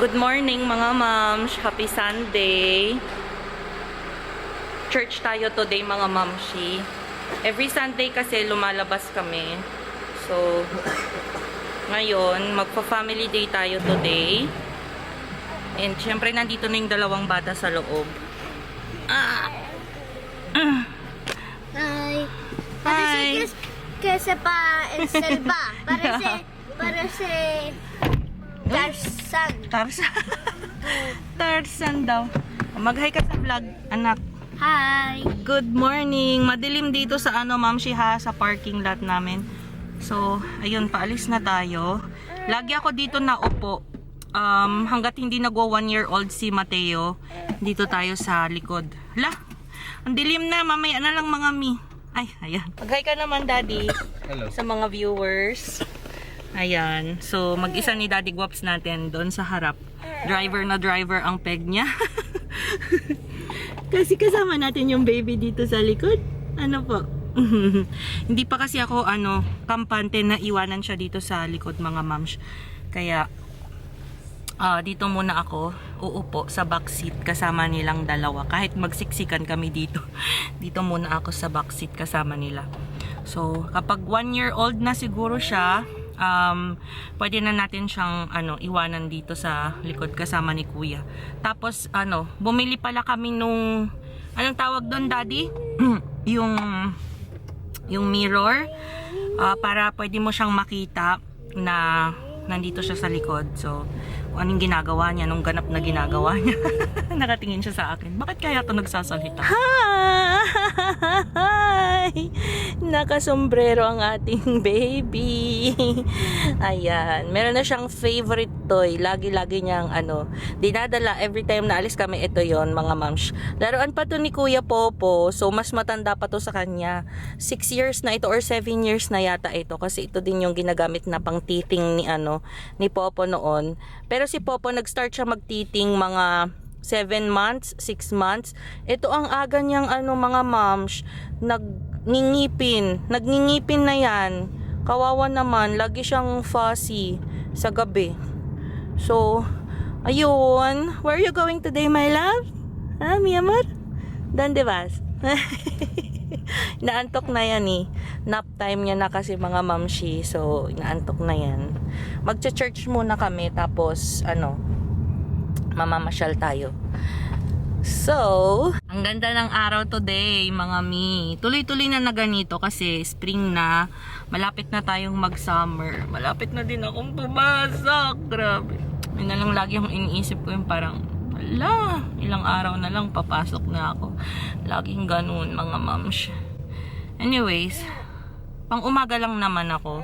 Good morning mga moms. Happy Sunday. Church tayo today mga momshi. Every Sunday kasi lumalabas kami. So, ngayon, magpa-family day tayo today. And syempre nandito na yung dalawang bata sa loob. Hi. Hi. Kasi pa el selva. Parece Tarzan. Tarzan daw. Mag-hi ka sa vlog, anak. Hi. Good morning. Madilim dito sa mamshi ha, sa parking lot namin. So, ayun, paalis na tayo. Lagi ako dito na upo. Hanggat hindi nagwa 1-year-old si Mateo, dito tayo sa likod. Hala, ang dilim na. Mamaya na lang mga mi. Ay, ayan. Mag-hi ka naman, Daddy. Hello. Sa mga viewers. Ayan. So, mag-isa ni Daddy Guaps natin doon sa harap. Driver na driver ang peg niya. Kasi kasama natin yung baby dito sa likod. Ano po? Hindi pa kasi ako, kampante na iwanan siya dito sa likod, mga moms. Kaya, dito muna ako uupo sa backseat kasama nilang dalawa. Kahit magsiksikan kami dito. Dito muna ako sa backseat kasama nila. So, kapag 1-year-old na siguro siya, pwede na natin siyang iwanan dito sa likod kasama ni Kuya. Tapos bumili pala kami nung anong tawag doon, Daddy? yung mirror para pwede mo siyang makita na nandito siya sa likod. So kung anong ginagawa niya, nung ganap na ginagawa niya. Nakatingin siya sa akin. Bakit kaya ito nagsasalita? Hi! Nakasombrero ang ating baby. Ayan. Meron na siyang favorite toy. Lagi-lagi niyang dinadala. Every time na alis kami, ito yon mga moms. Laruan pa to ni Kuya Popo. So, mas matanda pa to sa kanya. 6 years na ito or 7 years na yata ito. Kasi ito din yung ginagamit na pang titing ni Popo noon. Pero si Popo nag-start siya magtiting mga 7 months, 6 months. Ito ang aga niyang mga moms, nagngingipin na yan. Kawawa naman, lagi siyang fussy sa gabi. So, ayun. Where are you going today, my love? Ha, mi amor? ¿Dónde vas? Naantok na yan eh. Nap time niya na kasi mga mamshi. So, naantok na yan. Magcha-church muna kami. Tapos, mamamasyal tayo. So, ang ganda ng araw today, mga mi. Tuloy-tuloy na ganito kasi spring na. Malapit na tayong mag-summer. Malapit na din akong pumasok. Grabe. Yun na lang lagi yung iniisip ko yung parang, ilang araw na lang papasok na ako. Laging ganun, mga moms. Anyways, pang umaga lang naman ako.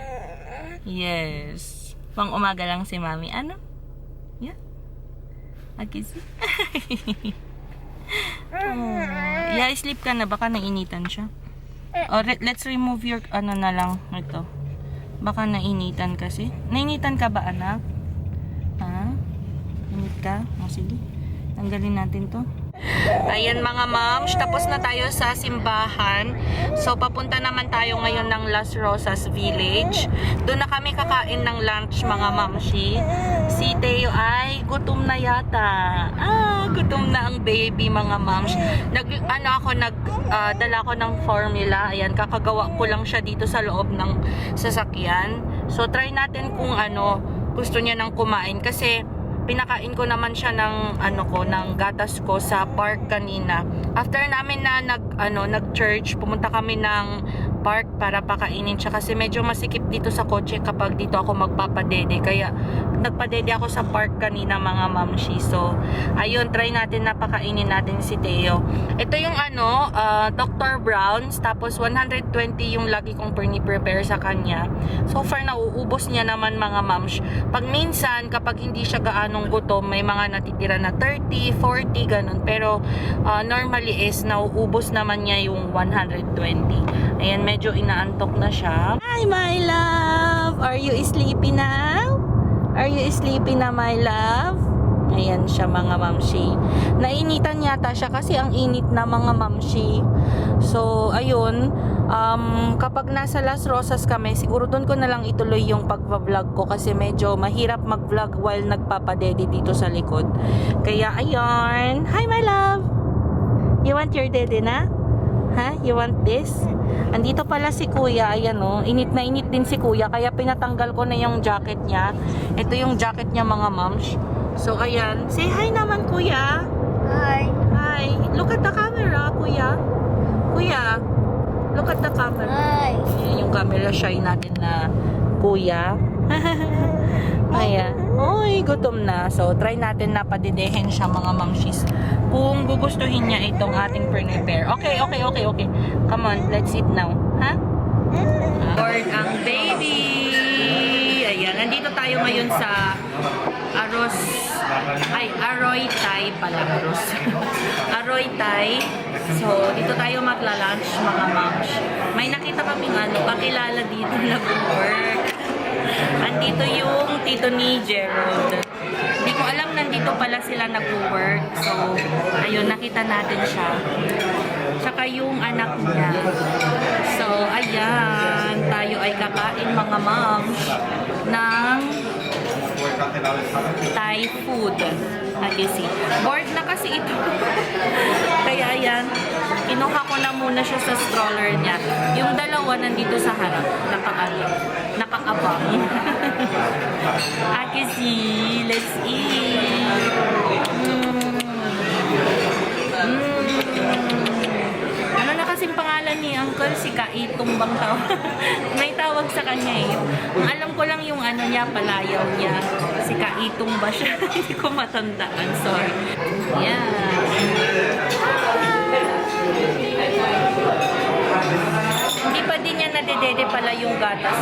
Yes. Pang umaga lang si Mami. Yeah. Akisi. Yeah, sleep ka na. Baka nainitan siya. Or let's remove your na lang. Ito. Baka nainitan kasi. Nainitan ka ba, anak? Ha? Init ka? Sige. Tanggalin natin to. Ayan mga moms, tapos na tayo sa simbahan. So papunta naman tayo ngayon ng Las Rosas Village. Doon na kami kakain ng lunch, mga momshi. Si Teo ay gutom na yata. Gutom na ang baby, mga moms. Dala ko ng formula. Ayan, kakagawa ko lang siya dito sa loob ng sasakyan. So try natin kung gusto niya nang kumain kasi pinakain ko naman siya ng ng gatas ko sa park kanina. After namin na nag-church, pumunta kami ng park para pakainin siya kasi medyo masikip dito sa kotse kapag dito ako magpapadede. Kaya nagpadede ako sa park kanina, mga mamshi. So, ayun, try natin na pakainin natin si Teo. Ito yung Dr. Brown's, tapos 120 yung lagi kong prepare sa kanya. So far, nauubos niya naman, mga moms. Pag minsan, kapag hindi siya gaanong gutom, may mga natitira na 30, 40, ganun. Pero, normally is, nauubos naman niya yung 120. Ayan, medyo inaantok na siya. Hi, my love! Are you sleepy now? Are you sleepy na, my love? Ayan siya, mga mamshi. Nainitan yata siya kasi ang init na, mga mamshi. So, ayun, kapag nasa Las Rosas kami, siguro doon ko na lang ituloy yung pagpa-vlog ko kasi medyo mahirap mag-vlog while nagpapadede dito sa likod. Kaya, ayun. Hi, my love! You want your dede na? Ha? You want this? Andito pala si kuya, ayan o. Init na init din si kuya, kaya pinatanggal ko na yung jacket niya. Ito yung jacket niya mga moms. So, ayan. Say hi naman kuya. Hi. Hi. Look at the camera, kuya. Kuya, look at the camera. Hi. Ayan yung camera shy natin na kuya. Ayan. Uy, gutom na. So, try natin na padidehin siya mga mamshis. Kung gugustuhin niya itong ating prepare. Okay. Come on, let's eat now. Ha? Lord, ang baby! Ayan, nandito tayo ngayon sa Aroy Thai pala. Aroy Thai. So, dito tayo magla-lunch mga moms. May nakita kaming kakilala dito nag-work. Andito yung tito ni Gerald. Hindi ko alam nandito pala sila nag-work. So, ayun, nakita natin siya. Tsaka yung anak niya. So, ayan. Tayo ay kakain mga moms ng Thai food. See. Bored na kasi ito. Kaya ayan, kinuha ko na muna siya sa stroller niya. Yung dalawa nandito sa harap. Nakaabang. See. Let's eat. Ano na kasing pangalan ni Uncle? Si Kaitong bang tawag? May tawag sa kanya eh. Ang alam ko lang yung niya, palayaw niya. Si Kaitong ba siya? Hindi ko matandaan. Sorry. Yeah. Hindi pa din niya nadedede pala yung gatas.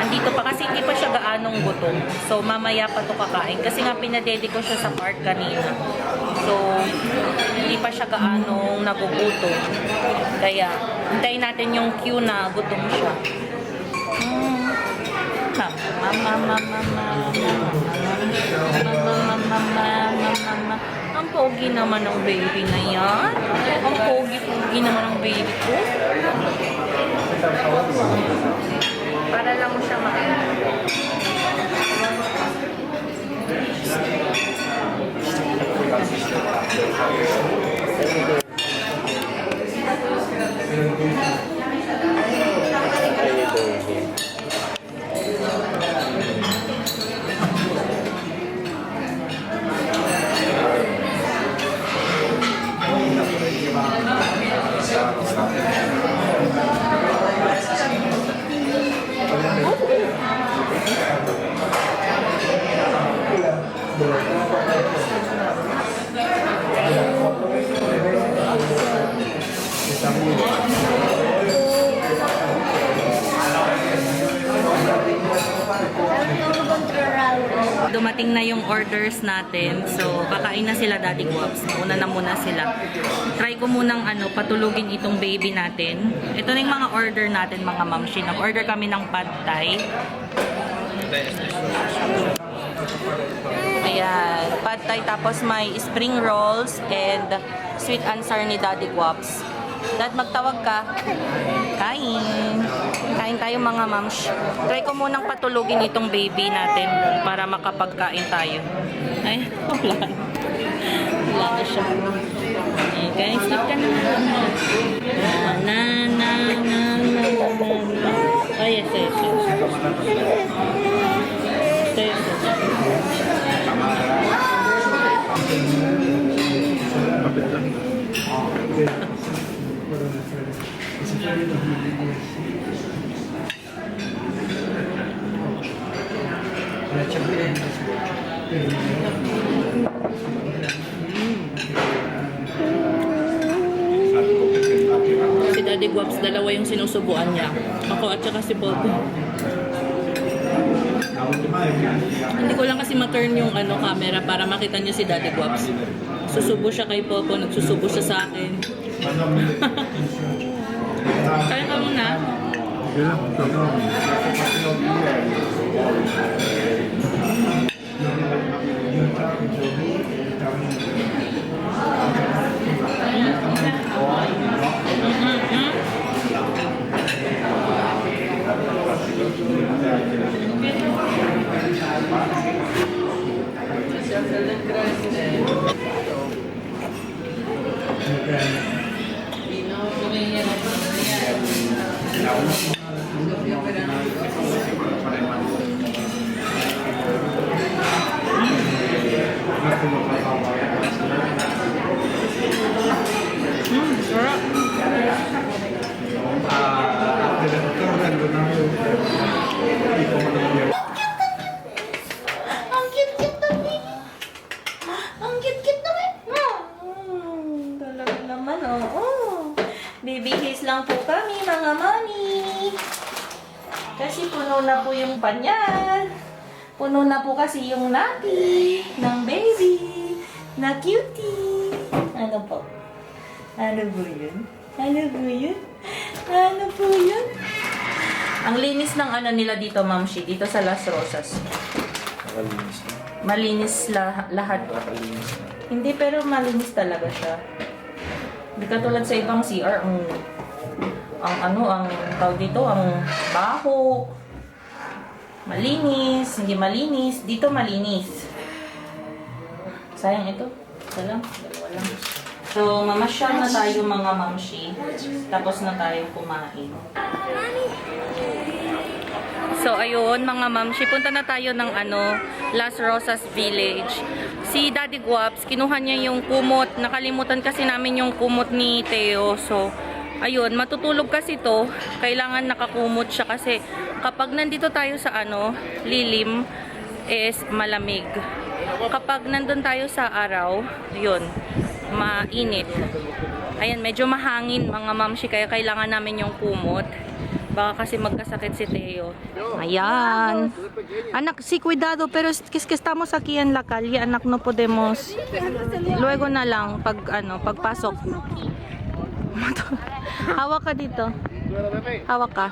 Andito pa kasi hindi pa siya gaanong gutom. So, mamaya pa to kakain. Kasi nga pinadede ko siya sa park kanina. So, hindi pa siya gaanong nagugutom. Kaya, hintayin natin yung cue na gutom siya. Ang pogi naman ng baby na yan. Ang pogi naman ng baby ko. Para lang mo siya Dumating na yung orders natin. So, kakain na sila Daddy Guaps. Una na muna sila. Try ko munang patulugin itong baby natin. Ito na yung mga order natin mga mamshi. Nag-order kami ng pad thai. Ayan. Pad thai tapos may spring rolls and sweet answer ni Daddy Guaps. Dad, magtawag ka. Kain. Kain tayo mga mams. Try ko munang patulugin itong baby natin para makapagkain tayo. Ay, wala. Wala na siya. Okay, guys, sleep ka na. Oh, yes. Si Daddy Guaps, dalawa yung sinusubuan niya. Ako at saka si Popo. Hindi ko lang kasi ma-turn yung camera para makita niyo si Daddy Guaps. Susubo siya kay Popo, nagsusubo siya sa akin. Kaya ka muna. Ang cute-cute na baby. Ang cute-cute na baby. Talaga naman, oh. Baby haze lang po kami, mga mami. Kasi puno na po yung panyan. Puno na po kasi yung napi ng baby. Na cutie. Ano po? Ano po yun? Ano po yun? Ano po yun? Ang linis ng ano nila dito, Mamshi, dito sa Las Rosas. Nakalinis na. Malinis lahat. Nakalinis na. Hindi, pero malinis talaga siya. Hindi katulad sa ibang CR, ang tawag dito, ang baho. Malinis, hindi malinis. Dito malinis. Sayang ito. Isa lang, dalawa lang. So, mamasyal na tayo mga mamshi. Tapos na tayo kumain. So, ayun mga mamshi. Punta na tayo ng Las Rosas Village. Si Daddy Guaps, kinuha niya yung kumot. Nakalimutan kasi namin yung kumot ni Theo. So, ayun, matutulog kasi to. Kailangan nakakumot siya kasi kapag nandito tayo sa lilim, is malamig. Kapag nandun tayo sa araw, yun, mainit. Ayan, medyo mahangin mga mamshi, kaya kailangan namin yung kumot. Baka kasi magkasakit si Theo. Ayan. Anak, sí, cuidado, pero es que estamos aquí en la calle, anak, no podemos. Luego na lang, pagpasok. Hawak ka dito. Hawak ka.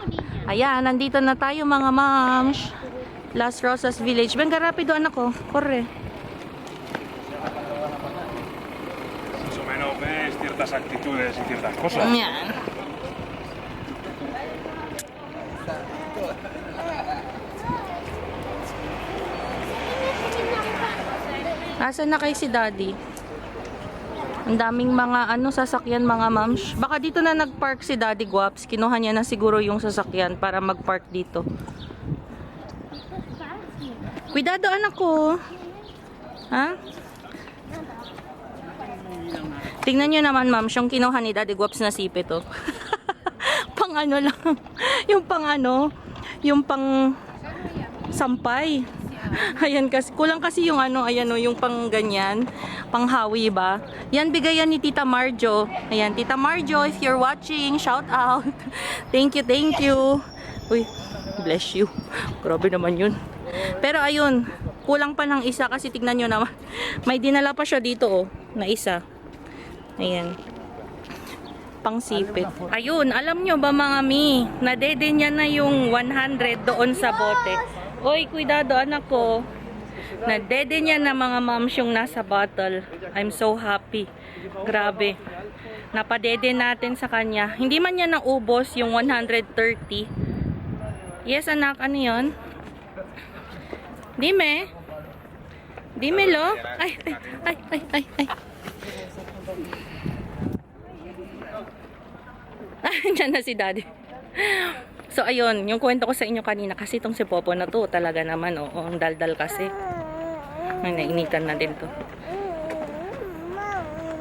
Ayan, nandito na tayo mga mams. Las Rosas Village. Venga, rapido anak ko. Corre. Más o menos ves ciertas actitudes y ciertas cosas. Ayan. Nasaan na kayo si Daddy? Ang daming mga sasakyan mga mams. Baka dito na nagpark si Daddy Guaps. Kinuha niya na siguro yung sasakyan para magpark dito. Cuidado anak ko. Ha? Tingnan nyo naman mams, yung kinuha ni Daddy Guaps na sipit oh. Pang lang. Yung yung pang sampay. Ayan kasi, kulang kasi yung yung pang ganyan, pang hawi ba? Yan, bigayan ni Tita Marjo. Ayan, Tita Marjo, if you're watching, shout out. Thank you. Uy, bless you. Grabe naman yun. Pero ayun, kulang pa ng isa kasi tignan nyo naman. May dinala pa siya dito oh, na isa. Ayan. Pang sipit. Ayun, alam nyo ba mga mi, nadede niya na yung 100 doon sa bote. Oy, cuidado anak ko. Nadede niya na mga moms yung nasa bottle. I'm so happy. Grabe. Napadede natin sa kanya. Hindi man niya naubos yung 130. Yes anak, ano yun? Dime. Dime lo. Ay. Diyan na si Daddy. So, ayun, yung kwento ko sa inyo kanina, kasi itong si Popo na to, talaga naman, ang daldal kasi. Ay, nainitan na din to.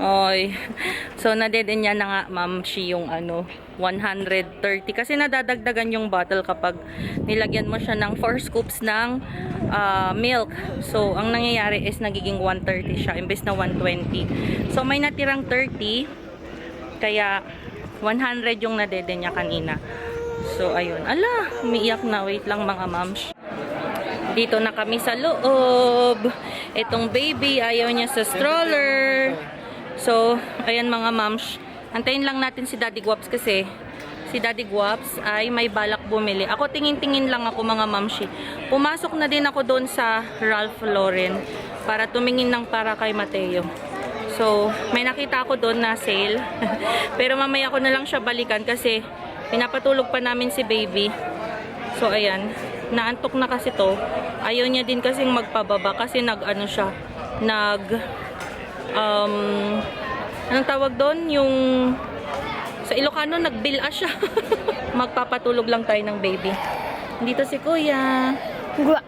Oy. So, nadede niya na nga, ma'am, yung 130. Kasi nadadagdagan yung bottle kapag nilagyan mo siya ng 4 scoops ng milk. So, ang nangyayari is nagiging 130 siya, imbes na 120. So, may natirang 30. Kaya, 100 yung nadede niya kanina. So, ayun. Ala, umiiyak na. Wait lang mga moms. Dito na kami sa loob. Itong baby, ayaw niya sa stroller. So, ayan mga moms. Antayin lang natin si Daddy Guaps kasi si Daddy Guaps ay may balak bumili. Ako tingin-tingin lang ako mga momshi. Pumasok na din ako doon sa Ralph Lauren para tumingin ng para kay Mateo. So, may nakita ako doon na sale. Pero mamaya ko na lang siya balikan kasi pinapatulog pa namin si baby. So, ayan. Naantok na kasi to. Ayaw niya din kasing magpababa kasi siya. anong tawag doon? Yung sa Ilocano, nag-bill siya. Magpapatulog lang tayo ng baby. Dito si Kuya. Gwa.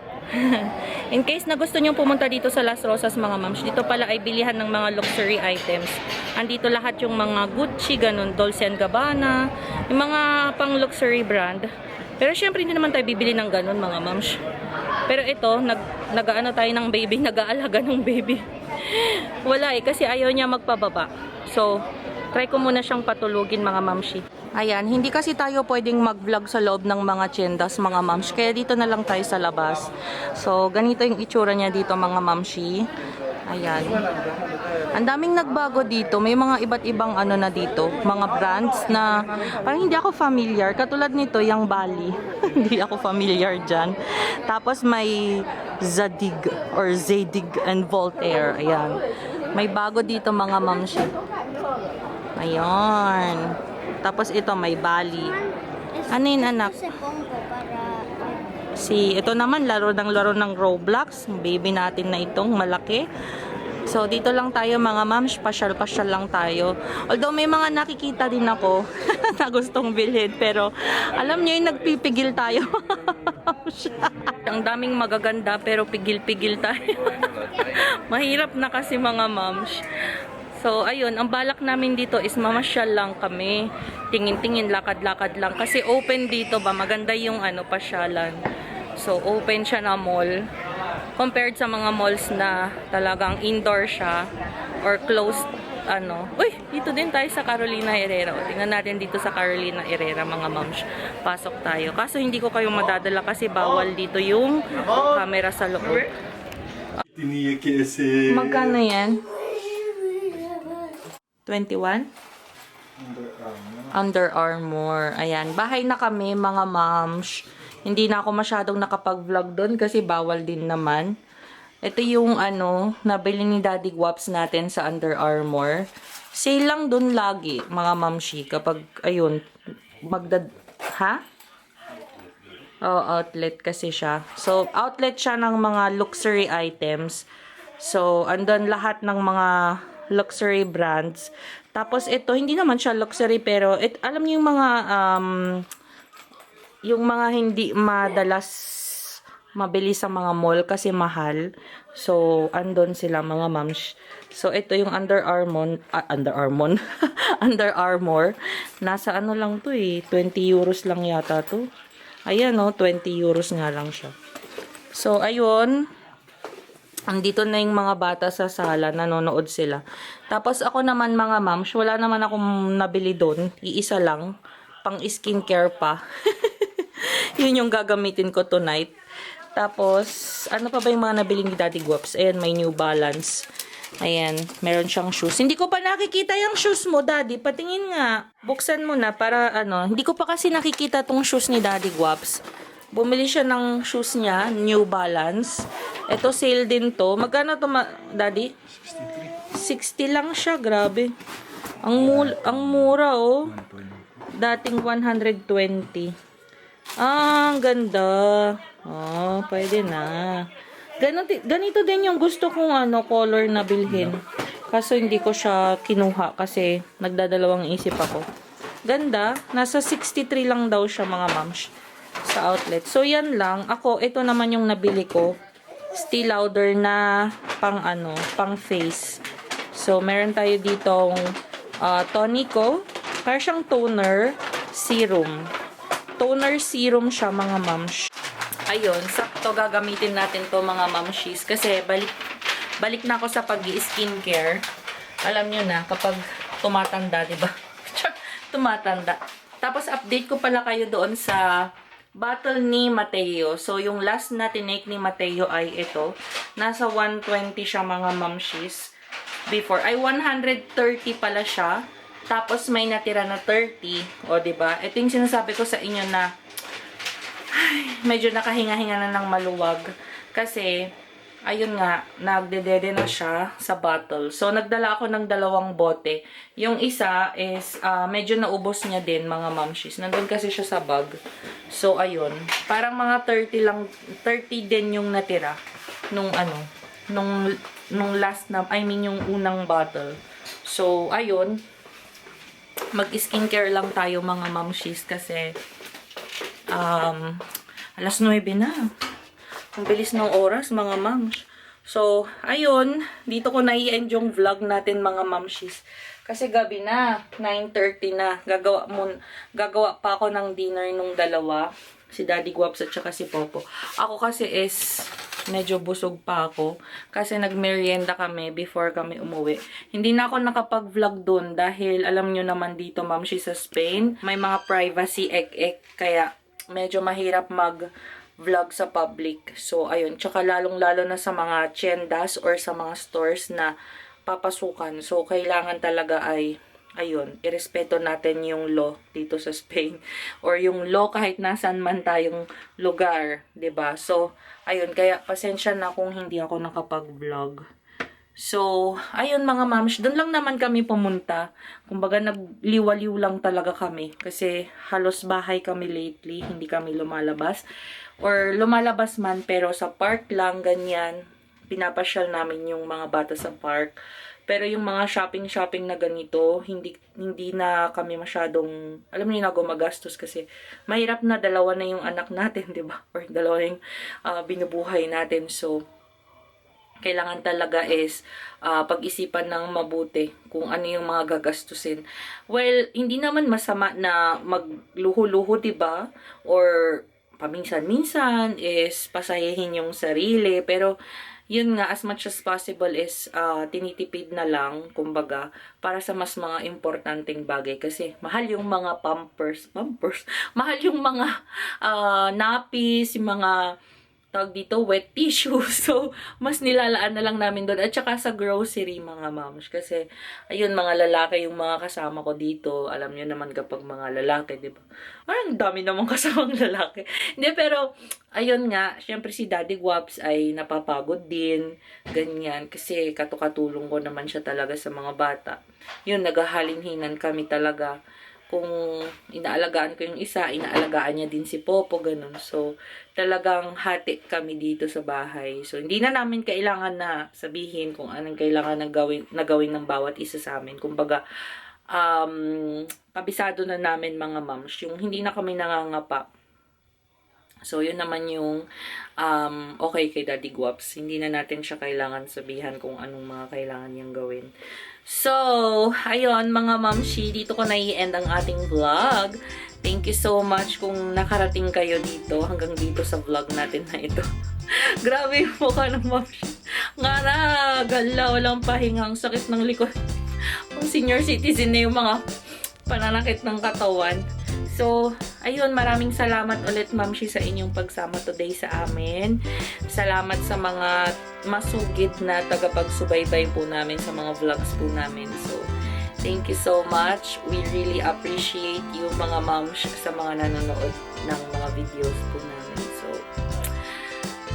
In case na gusto nyong pumunta dito sa Las Rosas, mga mams, dito pala ay bilihan ng mga luxury items. Andito lahat yung mga Gucci, ganun, Dolce & Gabbana, yung mga pang luxury brand. Pero syempre hindi naman tayo bibili ng ganun, mga mams. Pero ito, nag-aano tayo ng baby, nag-aalaga ng baby. Wala kasi ayaw niya magpababa. So, try ko muna siyang patulugin, mga mamshi. Ayan, hindi kasi tayo pwedeng mag-vlog sa loob ng mga tiendas, mga mamshi. Kaya dito na lang tayo sa labas. So, ganito yung itsura niya dito, mga mamshi. Ayan. Ang daming nagbago dito. May mga iba't ibang ano na dito. Mga brands na parang hindi ako familiar. Katulad nito, yung Bali. Hindi ako familiar dyan. Tapos may Zadig or Zadig and Voltaire. Ayan. May bago dito, mga mamshi. Ayan. Tapos ito, may Bali. Ano yun, anak? Si Pongo para... Ito naman, laro ng Roblox. Baby natin na itong malaki. So, dito lang tayo, mga mams. Pasyal-pasyal lang tayo. Although, may mga nakikita din ako na gustong bilhin. Pero, alam nyo yung nagpipigil tayo. Ang daming magaganda, pero pigil-pigil tayo. Mahirap na kasi, mga mams. So, ayun, ang balak namin dito is mamasyal lang kami. Tingin-tingin, lakad-lakad lang. Kasi open dito ba, maganda yung pasyalan. So, open siya na mall. Compared sa mga malls na talagang indoor siya or closed, Uy, dito din tayo sa Carolina Herrera. O, tingnan natin dito sa Carolina Herrera, mga moms. Pasok tayo. Kaso hindi ko kayo madadala kasi bawal dito yung camera sa loob. Magkano yan? 21? Under Armour. Ayan. Bahay na kami, mga moms. Hindi na ako masyadong nakapag-vlog doon kasi bawal din naman. Ito yung nabili ni Daddy Guaps natin sa Under Armour. Sale lang doon lagi, mga mamshi. Kapag, ayun, outlet kasi siya. So, outlet siya ng mga luxury items. So, andun lahat ng mga luxury brands. Tapos ito, hindi naman siya luxury pero alam niyo yung mga hindi madalas mabili sa mga mall kasi mahal. So, andun sila, mga mams. So, ito yung Under Armour. Under Armour. Nasa lang to 20 euros lang yata to. Ayan 20 euros nga lang siya. So, ayun. Andito na yung mga bata sa sala, nanonood sila. Tapos ako naman, mga moms, wala naman akong nabili doon. Iisa lang, pang skincare pa. Yun yung gagamitin ko tonight. Tapos, ano pa ba yung mga nabili ni Daddy Guaps? Ayan, may New Balance. Ayan, meron siyang shoes. Hindi ko pa nakikita yung shoes mo, Daddy. Patingin nga. Buksan mo na para Hindi ko pa kasi nakikita tong shoes ni Daddy Guaps. Bumili siya ng shoes niya, New Balance. Ito, sale din to. Magkano to, Daddy? 60 lang siya, grabe. Ang mura, oh. Dating 120. Ang ganda. Oh, pwede na. Ganito din yung gusto kong color na bilhin. Kaso hindi ko siya kinuha kasi nagdadalawang isip ako. Ganda. Nasa 63 lang daw siya, mga moms. Sa outlet. So, yan lang. Ako, ito naman yung nabili ko. Still Lauder na pang face. So, meron tayo ditong Tonico. Para siyang toner serum. Toner serum siya, mga moms. Ayun, sakto gagamitin natin to, mga momshies. Kasi balik na ako sa pag-skincare. Alam nyo na, kapag tumatanda, diba? Tumatanda. Tapos, update ko pala kayo doon sa bottle ni Mateo. So, yung last na tinake ni Mateo ay ito. Nasa 120 siya, mga mamshis. Before. Ay, 130 pala siya. Tapos, may natira na 30. O, diba? Ito yung sinasabi ko sa inyo na medyo nakahinga-hinga na ng maluwag. Kasi, ayun nga, nagdedede na siya sa bottle. So, nagdala ako ng 2 bote. Yung isa is, medyo naubos niya din, mga mamshis. Nandun kasi siya sa bag. So, ayun. Parang mga 30 din yung natira nung nung last na, I mean yung unang bottle. So, ayun. Mag-skincare lang tayo mga mamshis kasi alas 9 na. Ang bilis ng oras mga mams. So, ayun. Dito ko na-i-end yung vlog natin mga mamshis. Kasi gabi na. 9:30 na. Gagawa pa ako ng dinner nung dalawa. Si Daddy Guaps at saka si Popo. Ako kasi is medyo busog pa ako. Kasi nagmerienda kami before kami umuwi. Hindi na ako nakapag-vlog dun dahil alam nyo naman dito mamshis sa Spain. May mga privacy ek-ek. Kaya medyo mahirap mag-vlog sa public. So, ayun. Tsaka lalong-lalo na sa mga tiendas or sa mga stores na papasukan. So, kailangan talaga ay, ayun, irespeto natin yung law dito sa Spain. Or yung law kahit nasan man tayong lugar. 'Di ba? So, ayun. Kaya, pasensya na kung hindi ako nakapag-vlog. So, ayun mga mams, doon lang naman kami pumunta. Kumbaga, nagliwaliw lang talaga kami. Kasi halos bahay kami lately, hindi kami lumalabas. Or lumalabas man, pero sa park lang, ganyan. Pinapasyal namin yung mga bata sa park. Pero yung mga shopping na ganito, hindi na kami masyadong, alam niyo na, gumagastos kasi mahirap na, dalawa na yung anak natin, di ba? Or dalawa yung binubuhay natin. So, kailangan talaga is pag-isipan ng mabuti kung ano yung mga gagastusin. Well, hindi naman masama na magluho-luho, diba? Or paminsan-minsan is pasayahin yung sarili. Pero, yun nga, as much as possible is tinitipid na lang, kumbaga, para sa mas mga importanteng bagay. Kasi mahal yung mga pampers, mahal yung mga nappies, yung mga tawag dito, wet tissue. So, mas nilalaan na lang namin doon. At saka sa grocery, mga moms. Kasi, ayun, mga lalaki yung mga kasama ko dito. Alam nyo naman kapag mga lalaki, di ba? Ang dami namang kasamang lalaki. Hindi, pero, ayun nga, syempre si Daddy Guaps ay napapagod din. Ganyan. Kasi, katukatulong ko naman siya talaga sa mga bata. Yun, naghahalinhinan kami talaga. Kung inaalagaan ko yung isa, inaalagaan niya din si Popo, ganun. So, talagang hati kami dito sa bahay. So, hindi na namin kailangan na sabihin kung anong kailangan na gawin ng bawat isa sa amin. Kumbaga, kabisado na namin mga moms, yung hindi na kami nangangapa. So, yun naman yung okay kay Daddy Guaps. Hindi na natin siya kailangan sabihan kung anong mga kailangan niyang gawin. So, ayun mga mamshi, dito ko na-i-end ang ating vlog. Thank you so much kung nakarating kayo dito, hanggang dito sa vlog natin na ito. Grabe yung mukha ng mamshi. Nga na, gala, walang pahingang, sakit ng likod. Kung senior citizen na yung mga pananakit ng katawan. So, ayun, maraming salamat ulit, Mamshi, sa inyong pagsama today sa amin. Salamat sa mga masugid na tagapagsubaybay po namin sa mga vlogs po namin. So, thank you so much. We really appreciate you, mga Mamshi, sa mga nanonood ng mga videos po namin. So,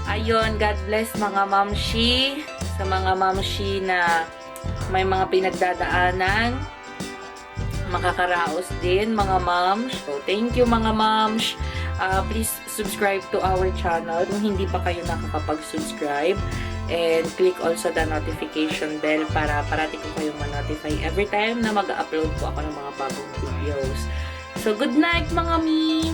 ayun, God bless mga Mamshi. Sa mga Mamshi na may mga pinagdadaanan, makakaraos din mga moms. So, thank you mga moms. Please subscribe to our channel kung hindi pa kayo nakakapag-subscribe. And click also the notification bell para parati ko kayong ma-notify every time na mag-upload po ako ng mga bagong videos. So, good night mga mi!